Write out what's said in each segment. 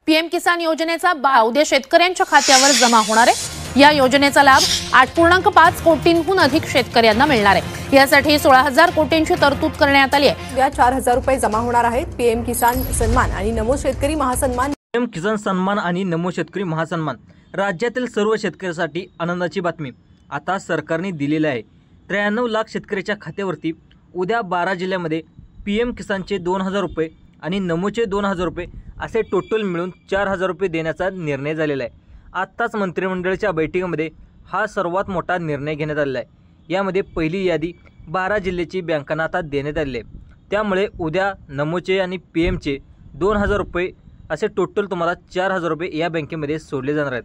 PM किसान योजनेचा उद्या शेतकऱ्यांच्या खात्यावर जमा होणार आहे। या योजनेचा लाभ 8.5 कोटींहून अधिक शेतकऱ्यांना मिळणार आहे। यासाठी 16,000 कोटींची तरतूद करण्यात आली आहे। उद्या 4,000 रुपये जमा होणार आहेत। पीएम किसान सन्मान आणि नमो शेतकरी महासन्मान पीएम किसान सन्मान आणि नमो शेतकरी महासन्मान राज्यातील सर्व शेतकऱ्यांसाठी आनंदाची बातमी आता सरकारने दिलेली आहे। 93 लाख शेतकऱ्याच्या खात्यावरती उद्या 12 जिल्ह्यामध्ये पीएम किसानचे 2,000 रुपये आणि नमोचे 2,000 रुपये असे टोटल मिळून 4,000 रुपये देण्याचा निर्णय झालेला आहे। आत्ताच मंत्रिमंडळाच्या बैठकीमध्ये हा सर्वात मोठा निर्णय घेण्यात आलेला आहे। यामध्ये पहिली यादी 12 जिल्ह्याची बँकांना आता देण्यात आलेली आहे। त्यामुळे उद्या नमोचे आणि पीएमचे 2,000 रुपये असे टोटल तुम्हाला 4,000 रुपये या बँकेमध्ये सोडले जाणार आहेत।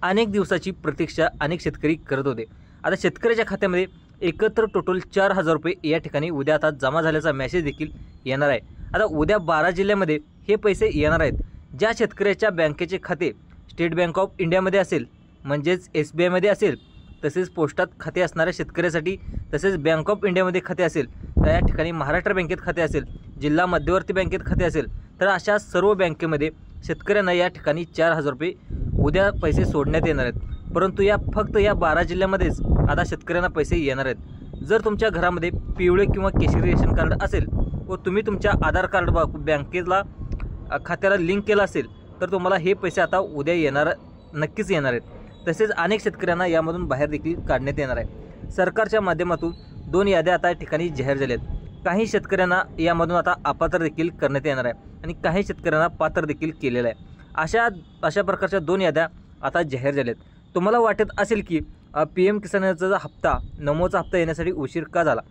अनेक दिवसाची प्रतीक्षा अनेक शेतकरी करत होते। आता शेतकऱ्याच्या खात्यामध्ये एकत्र टोटल 4,000 रुपये या ठिकाणी उद्या आता जमा झाल्याचा मेसेज देखील येणार आहे। आता उद्या 12 जिल्ह्यामध्ये हे पैसे येणार आहेत। ज्या शेतकऱ्याच्या बँकेचे खाते स्टेट बँक ऑफ इंडियामध्ये असेल म्हणजेच SBI मध्ये असेल, तसेच पोस्टात खाते असणाऱ्या शेतकऱ्यासाठी तसेच बँक ऑफ इंडियामध्ये खाते असेल, तर या ठिकाणी महाराष्ट्र बँकेत खाते असेल, जिल्हा मध्यवर्ती बँकेत खाते असेल, तर अशा सर्व बँकेमध्ये शेतकऱ्यांना या ठिकाणी 4,000 रुपये उद्या पैसे सोडण्यात येणार आहेत। परंतु फक्त या 12 जिल्ह्यामध्येच आता शेतकऱ्यांना पैसे येणार आहेत। जर तुमच्या घरामध्ये पिवळे किंवा केशरी रेशन कार्ड असेल व तुम्ही तुमच्या आधार कार्ड बँकेला खात्याला लिंक केलं असेल तर तुम्हाला हे पैसे आता उद्या नक्कीच येणार आहेत। तसेच अनेक शेतकऱ्यांना यामधून बाहेर देखील काढण्यात येणार आहे। सरकारच्या माध्यमातून 2 याद्या आता या ठिकाणी जाहीर झाल्या आहेत। काही शेतकऱ्यांना यामधून आता अपात्र देखील करण्यात येणार आहे आणि काही शेतकऱ्यांना पात्र देखील केलेलं आहे। अशा प्रकारच्या 2 याद्या आता जाहीर झाल्यात। तुम्हाला वाटत असेल की पीएम किसानचा हप्ता नमोचा हप्ता येण्यासाठी उशीर का झाला?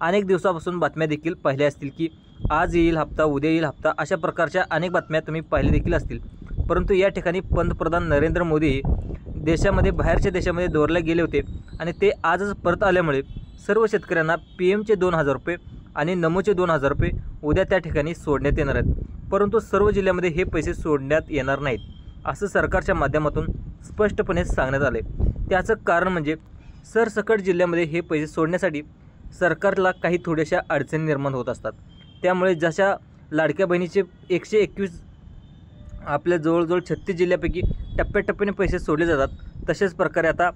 अनेक दिवसापासून बातम्या देखील पाहिल्या असतील की आज येईल हप्ता, उद्या येईल हप्ता, अशा प्रकारच्या अनेक बातम्या तुम्ही पाहिल्या देखील असतील। परंतु या ठिकाणी पंतप्रधान नरेंद्र मोदी देशामध्ये बाहेरच्या देशामध्ये दौऱ्याला गेले होते आणि ते आजच परत आल्यामुळे सर्व शेतकऱ्यांना पीएमचे 2,000 रुपये आणि नमोचे 2,000 रुपये उद्या त्या ठिकाणी सोडण्यात येणार आहेत। परंतु सर्व जिल्ह्यामध्ये हे पैसे सोडण्यात येणार नाहीत असं सरकारच्या माध्यमातून स्पष्टपणे सांगण्यात आले। त्याचं कारण म्हणजे सरसकट जिल्ह्यामध्ये हे पैसे सोडण्यासाठी सरकारला काही थोड्याशा अडचणी निर्माण होत असतात। त्यामुळे जशा लाडक्या बहिणीचे 121 आपल्या जवळजवळ 36 जिल्ह्यापैकी टप्प्याटप्प्याने पैसे सोडले जातात, तशाच प्रकारे आता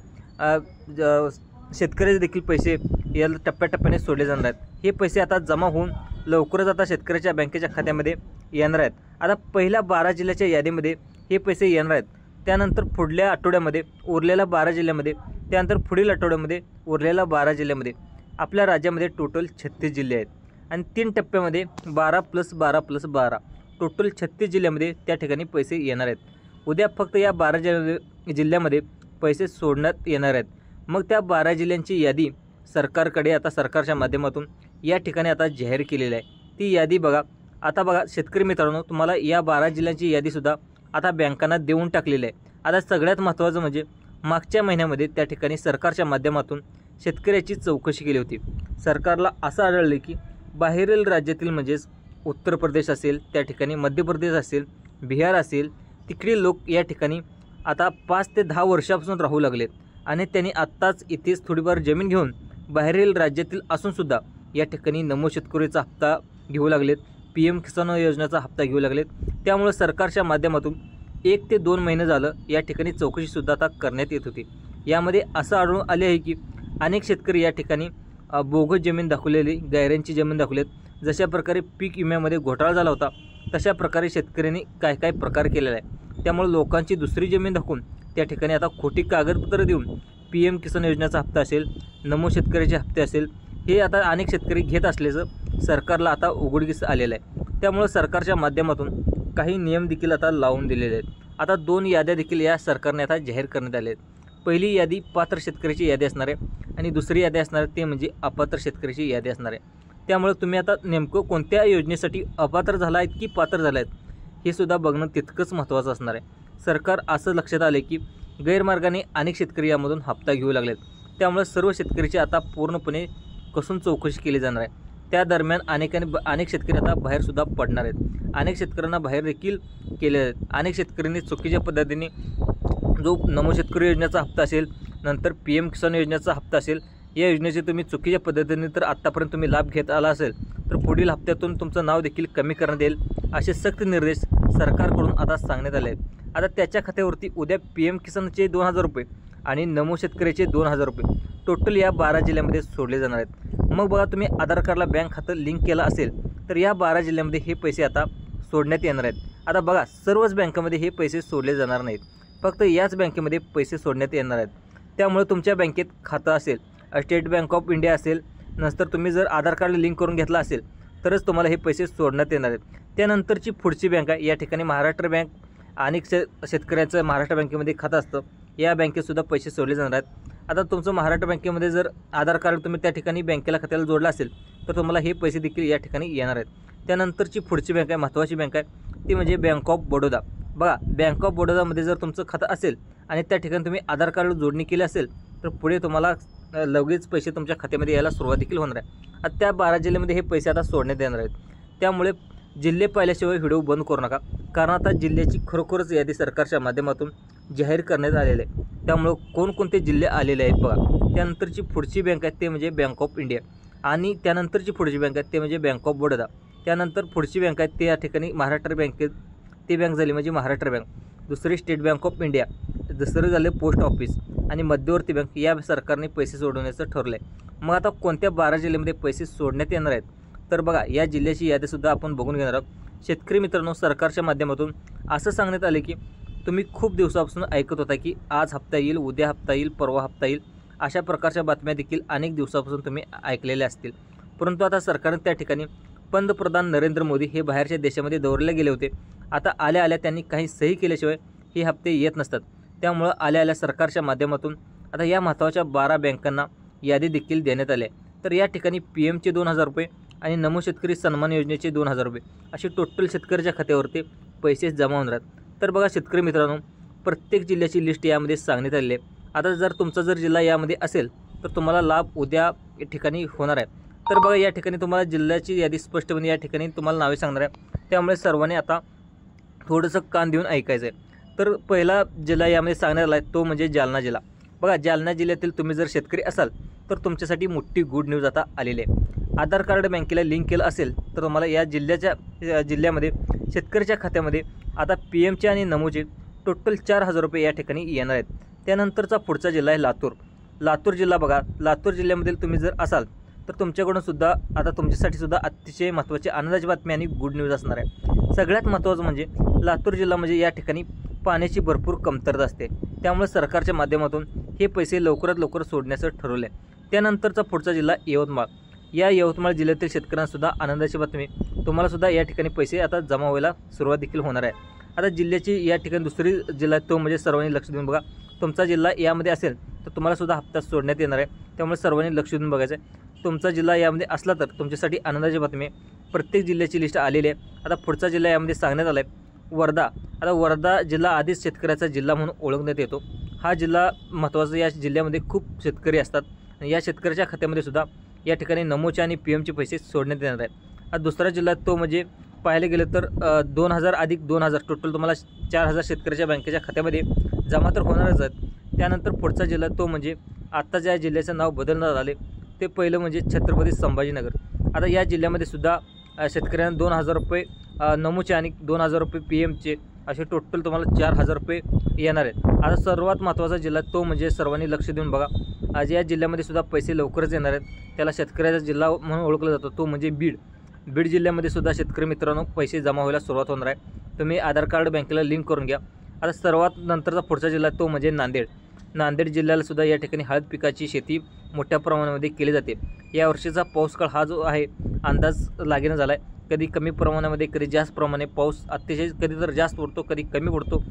शेतकऱ्याचे देखील पैसे या टप्प्याटप्प्याने सोडले जाणार आहेत। हे पैसे आता जमा होऊन लवकरच आता शेतकऱ्याच्या बँकेच्या खात्यामध्ये येणार आहेत। आता पहिल्या 12 जिल्ह्याच्या यादीमध्ये हे पैसे येणार आहेत। त्यानंतर पुढल्या आठवड्यामध्ये उरलेल्या 12 जिल्ह्यामध्ये, त्यानंतर पुढील आठवड्यामध्ये उरलेल्या 12 जिल्ह्यामध्ये आपल्या राज्यामध्ये टोटल 36 जिल्हे आहेत आणि 3 टप्प्यामध्ये 12 + 12 + 12 टोटल 36 जिल्ह्यामध्ये त्या ठिकाणी पैसे येणार आहेत। उद्या फक्त या 12 जिल्ह्यामध्ये पैसे सोडण्यात येणार आहेत। मग त्या 12 जिल्ह्यांची यादी सरकारकडे आता सरकारच्या माध्यमातून या ठिकाणी आता जाहीर केलेली आहे। ती यादी बघा। आता बघा शेतकरी मित्रांनो, तुम्हाला या 12 जिल्ह्यांची यादीसुद्धा आता बँकांना देऊन टाकलेली आहे। आता सगळ्यात महत्त्वाचं म्हणजे मागच्या महिन्यामध्ये त्या ठिकाणी सरकारच्या माध्यमातून शेतकऱ्याची चौकशी केली होती। सरकारला असं आढळले की बाहेरील राज्यातील म्हणजेच उत्तर प्रदेश असेल, त्या ठिकाणी मध्य प्रदेश असेल, बिहार असेल, तिकडे लोक या ठिकाणी आता 5 ते 10 वर्षापासून राहू लागलेत आणि त्यांनी आत्ताच इथेच थोडीफार जमीन घेऊन बाहेरील राज्यातील असूनसुद्धा या ठिकाणी नमो शेतकरीचा हप्ता घेऊ लागलेत, पीएम किसान योजनेचा हप्ता घेऊ लागलेत। त्यामुळे सरकारच्या माध्यमातून 1 ते 2 महिने झालं या ठिकाणी चौकशीसुद्धा आता करण्यात येत होती। यामध्ये असं आढळून आले आहे की अनेक शेतकरी या ठिकाणी बोगस जमीन दाखवलेली, गायऱ्यांची जमीन दाखवलेत। जशा प्रकारे पीक विम्यामध्ये घोटाळा झाला होता तशा प्रकारे शेतकऱ्यांनी काय प्रकार केलेला आहे। त्यामुळे लोकांची दुसरी जमीन दाखवून त्या ठिकाणी आता खोटी कागदपत्र देऊन पीएम किसान योजनेचा हप्ता असेल, नमो शेतकऱ्याचे हप्ते असेल, हे आता अनेक शेतकरी घेत असल्याचं सरकारला आता उघडकीस आलेलं आहे। त्यामुळे सरकारच्या माध्यमातून काही नियम देखील आता लावून दिलेले आहेत। आता 2 याद्या देखील या सरकारने आता जाहीर करण्यात आल्या आहेत। पहिली यादी पात्र शेतकऱ्याची यादी असणार आहे आणि दुसरी यादी असणार ते म्हणजे अपात्र शेतकऱ्याची यादी असणार आहे। त्यामुळे तुम्ही आता नेमकं कोणत्या योजनेसाठी अपात्र झाला आहेत की पात्र झाला आहेत हे सुद्धा बघणं तितकंच महत्त्वाचं असणार आहे। सरकार असं लक्षात आले की गैरमार्गाने अनेक शेतकरी यामधून हप्ता घेऊ लागलेत। त्यामुळे सर्व शेतकऱ्याची आता पूर्णपणे कसून चौकशी केली जाणार आहे। त्या दरम्यान अनेक शेतकरी आता बाहेरसुद्धा पडणार आहेत। अनेक शेतकऱ्यांना बाहेर देखील केले आहेत। अनेक शेतकऱ्यांनी चुकीच्या पद्धतीने जो नमो शेतकरी योजनेचा हप्ता असेल, नंतर पीएम किसान योजनेचा हप्ता असेल, या योजनेचे तुम्ही चुकीच्या पद्धतीने तर आत्तापर्यंत तुम्ही लाभ घेत आला असेल तर पुढील हप्त्यातून तुमचं नाव देखील कमी करण्यात येईल असे सक्त निर्देश सरकारकडून आता सांगण्यात आले आहेत। आता त्याच्या खात्यावरती उद्या PM किसानचे 2,000 रुपये आणि नमो शेतकऱ्याचे 2,000 रुपये टोटल या 12 जिल्ह्यामध्ये सोडले जाणार आहेत। मग बघा, तुम्ही आधार कार्डला बँक खातं लिंक केलं असेल तर या 12 जिल्ह्यामध्ये हे पैसे आता सोडण्यात येणार आहेत। आता बघा, सर्वच बँकामध्ये हे पैसे सोडले जाणार नाहीत, फक्त याच बँकेमध्ये पैसे सोडण्यात येणार आहेत। त्यामुळे तुमच्या बँकेत खातं असेल, स्टेट बँक ऑफ इंडिया असेल, नंतर तुम्ही जर आधार कार्ड लिंक करून घेतला असेल तरच तुम्हाला हे पैसे सोडण्यात येणार आहेत। त्यानंतरची पुढची बँक आहे, या ठिकाणी महाराष्ट्र बँक आणि शेतकऱ्याचं महाराष्ट्र बँकेमध्ये खातं असतं, या बँकेतसुद्धा पैसे सोडले जाणार आहेत। आता तुमचं महाराष्ट्र बँकेमध्ये जर आधार कार्ड तुम्ही त्या ठिकाणी बँकेला खात्याला जोडलं असेल तर तुम्हाला हे पैसे देखील या ठिकाणी येणार आहेत। त्यानंतरची पुढची बँक आहे, महत्त्वाची बँक आहे, ती म्हणजे बँक ऑफ बडोदा। बघा, बँक ऑफ बडोदामध्ये जर तुमचं खातं असेल आणि त्या ठिकाणी तुम्ही आधार कार्ड जोडणी केली असेल तर पुढे तुम्हाला लगेच पैसे तुमच्या खात्यामध्ये यायला सुरुवात देखील होणार आहे। आता त्या 12 जिल्ह्यामध्ये हे पैसे आता सोडण्यात येणार आहेत। त्यामुळे जिल्हे पाहिल्याशिवाय व्हिडिओ बंद करू नका, कारण आता जिल्ह्याची खरोखरच यादी सरकारच्या माध्यमातून जाहीर करण्यात आलेले आहे। त्यामुळं कोणकोणते जिल्हे आलेले आहेत बघा। त्यानंतरची पुढची बँक आहे ते म्हणजे बँक ऑफ इंडिया आणि त्यानंतरची पुढची बँक आहे ते म्हणजे बँक ऑफ बडोदा। त्यानंतर पुढची बँक आहे ते या ठिकाणी महाराष्ट्र बँकेत ती बँक झाली म्हणजे महाराष्ट्र बँक, दुसरी स्टेट बँक ऑफ इंडिया, दुसरं झालं पोस्ट ऑफिस आणि मध्यवर्ती बँक। या सरकारने पैसे सोडवण्याचं ठरलं आहे। मग आता कोणत्या 12 जिल्ह्यामध्ये पैसे सोडण्यात येणार आहेत तर बघा, या जिल्ह्याची यादीसुद्धा आपण बघून घेणार आहोत। शेतकरी मित्रांनो, सरकारच्या माध्यमातून असं सांगण्यात आले की तुम्ही खूप दिवसापासून ऐकत होता की आज हप्ता येईल, उद्या हप्ता येईल, परवा हप्ता येईल, अशा प्रकारच्या बातम्या देखील अनेक दिवसापासून तुम्ही ऐकलेल्या असतील। परंतु आता सरकारने त्या ठिकाणी पंतप्रधान नरेंद्र मोदी हे बाहेरच्या देशामध्ये दौऱ्याला गेले होते। आता आल्या आल्या त्यांनी काही सही केल्याशिवाय हे हप्ते येत नसतात। त्यामुळं आल्या आल्या सरकारच्या माध्यमातून आता या महत्त्वाच्या 12 बँकांना यादी देखील देण्यात आली आहे। तर या ठिकाणी PMचे 2,000 रुपये आणि नमो शेतकरी सन्मान योजनेचे 2,000 रुपये असे टोटल शेतकऱ्याच्या खात्यावरती पैसे जमा होणार आहेत। तर बघा शेतकरी मित्रांनो, प्रत्येक जिल्ह्याची लिस्ट यामध्ये सांगण्यात आलेली आहे। आता जर तुमचा जर जिल्हा यामध्ये असेल तर तुम्हाला लाभ उद्या या ठिकाणी होणार आहे। तर बघा, या ठिकाणी तुम्हाला जिल्ह्याची यादी स्पष्टपणे या ठिकाणी तुम्हाला नावे सांगणार आहे। त्यामुळे सर्वांनी आता थोडंसं कान देऊन ऐकायचं आहे। तर पहिला जिल्हा यामध्ये सांगण्यात आला आहे तो म्हणजे जालना जिल्हा। बघा, जालना जिल्ह्यातील तुम्ही जर शेतकरी असाल तर तुमच्यासाठी मोठी गुड न्यूज आता आलेली आहे। आधार कार्ड बँकेला लिंक केलं असेल तर तुम्हाला या जिल्ह्यामध्ये शेतकऱ्याच्या खात्यामध्ये आता PMचे आणि नमोचे टोटल 4,000 रुपये या ठिकाणी येणार आहेत। त्यानंतरचा पुढचा जिल्हा आहे लातूर। लातूर जिल्हा बघा, लातूर जिल्ह्यामधील तुम्ही जर असाल तर तुमच्याकडून सुद्धा आता तुमच्यासाठी सुद्धा अतिशय महत्त्वाची आनंदाची बातमी आणि गुड न्यूज असणार आहे। सगळ्यात महत्त्वाचं म्हणजे लातूर जिल्हा म्हणजे या ठिकाणी पाण्याची भरपूर कमतरता असते, त्यामुळे सरकारच्या माध्यमातून हे पैसे लवकरात लवकर सोडण्याचं ठरवलं आहे। त्यानंतरचा पुढचा जिल्हा यवतमाळ। या यवतमाळ जिल्ह्यातील शेतकऱ्यांनासुद्धा आनंदाची बातमी, तुम्हालासुद्धा या ठिकाणी पैसे आता जमा व्हायला सुरुवात देखील होणार आहे। आता जिल्ह्याची या ठिकाणी दुसरी जिल्हा तो म्हणजे सर्वांनी लक्ष देऊन बघा, तुमचा जिल्हा यामध्ये असेल तर तुम्हालासुद्धा हप्ता सोडण्यात येणार आहे। त्यामुळे सर्वांनी लक्ष देऊन बघायचं आहे। तुमचा जिल्हा यामध्ये असला तर तुमच्यासाठी आनंदाची बातमी आहे, प्रत्येक जिल्ह्याची लिस्ट आलेली आहे। आता पुढचा जिल्हा यामध्ये सांगण्यात आला आहे वर्धा। आता वर्धा जिल्हा आधीच शेतकऱ्याचा जिल्हा म्हणून ओळखण्यात येतो। हा जिल्हा महत्त्वाचा, या जिल्ह्यामध्ये खूप शेतकरी असतात आणि या शेतकऱ्याच्या खात्यामध्ये सुद्धा या ठिकाणी नमोचे आणि PMचे पैसे सोडण्यात येणार आहेत। आता दुसरा जिल्हा तो म्हणजे पाहायला गेलं तर 2,000 अधिक 2,000 टोटल तुम्हाला 4,000 शेतकऱ्याच्या बँकेच्या खात्यामध्ये जमा तर होणारच आहेत। त्यानंतर पुढचा जिल्हा तो म्हणजे आत्ता ज्या जिल्ह्याचं नाव बदलण्यात आले ते पहिलं म्हणजे छत्रपती संभाजीनगर। आता या जिल्ह्यामध्ये सुद्धा शेतकऱ्यांना 2,000 रुपये नमोचे आणि 2,000 रुपये PMचे असे टोटल तुम्हाला 4,000 रुपये येणार आहेत। आता सर्वात महत्त्वाचा जिल्हा तो म्हणजे सर्वांनी लक्ष देऊन बघा, आज या जिल्ह्यामध्ये सुद्धा पैसे लवकरच येणार आहेत। त्याला शेतकऱ्याचा जिल्हा म्हणून ओळखला जातो तो म्हणजे बीड। बीड जिल्ह्यामध्ये सुद्धा शेतकरी मित्रांनो पैसे जमा व्हायला सुरुवात होणार आहे। तुम्ही आधार कार्ड बँकेला लिंक करून घ्या। आता सर्वात नंतरचा पुढचा जिल्हा तो म्हणजे नांदेड। नांदेड जिल्ह्याला सुद्धा या ठिकाणी हळद पिकाची शेती मोठ्या प्रमाणामध्ये केली जाते। या वर्षीचा पाऊसकाळ हा जो आहे अंदाज लागेना झाला आहे, कधी कमी प्रमाणामध्ये कधी जास्त प्रमाणे पाऊस अतिशय कधी तर जास्त पडतो कधी कमी पडतो।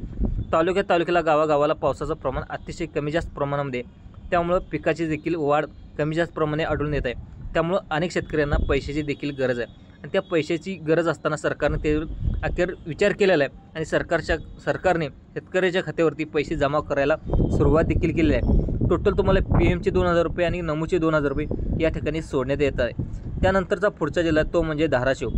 तालुक्याला गावागावाला पावसाचं प्रमाण अतिशय कमी जास्त प्रमाणामध्ये, त्यामुळं पिकाची देखील वाढ कमी जास्त प्रमाणे आढळून येत आहे। त्यामुळं अनेक शेतकऱ्यांना पैशाची देखील गरज आहे आणि त्या पैशाची गरज असताना सरकारने ते अखेर विचार केलेला आहे आणि सरकारने शेतकऱ्याच्या खात्यावरती पैसे जमा करायला सुरुवात देखील केलेली आहे। टोटल तुम्हाला PMचे 2,000 रुपये आणि नमोचे 2,000 रुपये या ठिकाणी सोडण्यात येत आहे। त्यानंतरचा पुढचा जिल्हा तो म्हणजे धाराशिव।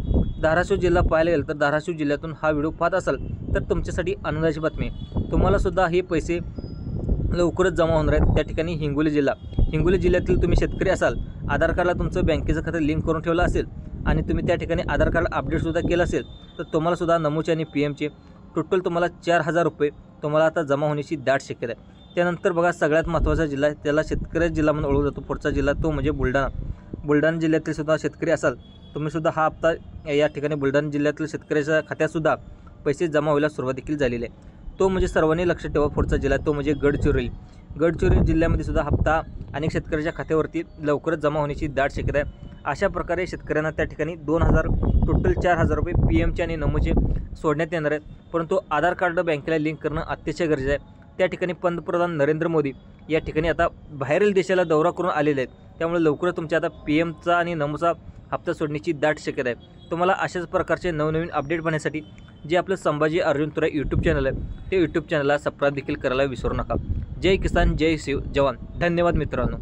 धाराशिव जिल्हा पाहायला गेलं तर धाराशिव जिल्ह्यातून हा व्हिडिओ पाहत असाल तर तुमच्यासाठी आनंदाची बातमी आहे, तुम्हालासुद्धा हे पैसे लवकरच जमा होणार आहेत। त्या ठिकाणी हिंगोली जिल्ह्यातील तुम्ही शेतकरी असाल, आधार कार्डला तुमचं बँकेचं खातं लिंक करून ठेवलं असेल आणि तुम्ही त्या ठिकाणी आधार कार्ड अपडेटसुद्धा केलं असेल तर तुम्हालासुद्धा नमोचे आणि PMचे टोटल तुम्हाला 4,000 रुपये तुम्हाला आता जमा होण्याची दाट शक्यता आहे. त्यानंतर बघा सगळ्यात महत्त्वाचा जिल्हा त्याला शेतकरी जिल्हा म्हणून ओळखला जातो. पुढचा जिल्हा तो म्हणजे बुलढाणा जिल्ह्यातील सुद्धा शेतकरी असाल तुम्हीसुद्धा हा हप्ता या ठिकाणी बुलढाणा जिल्ह्यातील शेतकऱ्याच्या खात्यातसुद्धा पैसे जमा व्हायला सुरुवात देखील झालेली आहे. तो म्हणजे सर्वांनी लक्षात ठेवा पुढचा जिल्हा तो म्हणजे गडचिरोली जिल्ह्यामध्ये सुद्धा हप्ता अनेक शेतकऱ्याच्या खात्यावरती लवकरच जमा होण्याची दाट शक्यता आहे. अशा प्रकारे शेतकऱ्यांना त्या ठिकाणी 2,000 टोटल 4,000 रुपये PMचे आणि नमोचे सोडण्यात येणार आहेत. परंतु आधार कार्ड बँकेला लिंक करणं अतिशय गरजेचं आहे. त्या ठिकाणी पंतप्रधान नरेंद्र मोदी या ठिकाणी आता बाहेरील देशाला दौरा करून आलेले आहेत. त्यामुळे लवकरच तुमच्या आता PMचा आणि नमोचा हप्ता सोडण्याची दाट शक्यता आहे. तुम्हाला अशाच प्रकारचे नवनवीन अपडेट पाहण्यासाठी जे आपलं संभाजी अर्जुन तुरा यूट्यूब चॅनल आहे ते यूट्यूब चॅनलला सबस्क्राईब देखील करायला विसरू नका. जय किसान जय जवान. धन्यवाद मित्रांनो.